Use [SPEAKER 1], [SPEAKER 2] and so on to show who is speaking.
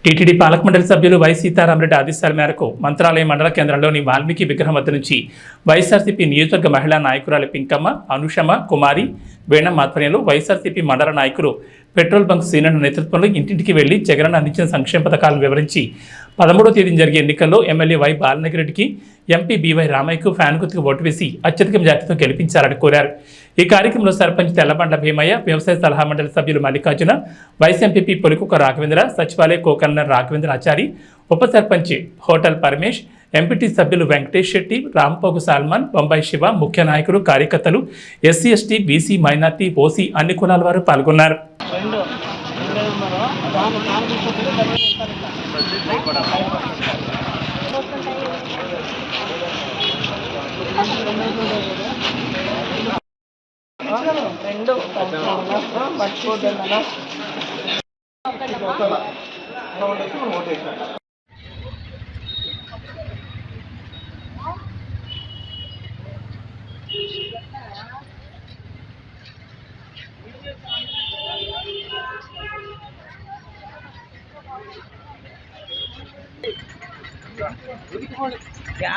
[SPEAKER 1] TTD పాలక మండలి సభ్యులు వై సీతారామరెడ్డి ఆదేశాల మేరకు మంత్రాలయం మండల కేంద్రంలోని వాల్మీకి విగ్రహం వద్ద నుంచి వైఎస్ఆర్సీపీ నియోజకవర్గ మహిళా నాయకురాలు పింకమ్మ, అనుషమ, కుమారి, వేణం ఆధ్వర్యంలో వైఎస్ఆర్సీపీ మండల నాయకులు పెట్రోల్ బంక్ సీనియర్ నేతృత్వంలో ఇంటింటికి వెళ్లి జగన్ అందించిన సంక్షేమ పథకాలను వివరించి 13వ తేదీన జరిగే ఎన్నికల్లో ఎమ్మెల్యే వై బాలనగిరెడ్డికి, ఎంపీ బీవై రామయ్యకు ఫ్యాన్ గుర్తుకు ఓటు వేసి అత్యధిక మెజార్టీతో గెలిపించారని కోరారు. ఈ కార్యక్రమంలో సర్పంచ్ తెల్లబండ భీమయ్య, వ్యవసాయ సలహా మండలి సభ్యులు మల్లికార్జున, వైస్ ఎంపీపీ పొలికుక్క రాఘవేంద్ర, సచివాలయ కోకన్నర్ రాఘవేంద్ర ఆచారి, ఉప సర్పంచ్ హోటల్ పరమేష్, ఎంపీటీ సభ్యులు వెంకటేష్ శెట్టి, రాంపోగు సాల్మాన్, బొంబాయి శివ, ముఖ్య నాయకులు, కార్యకర్తలు, SC, ST, BC, minority, OC అన్ని కులాల వారు పాల్గొన్నారు.
[SPEAKER 2] क्या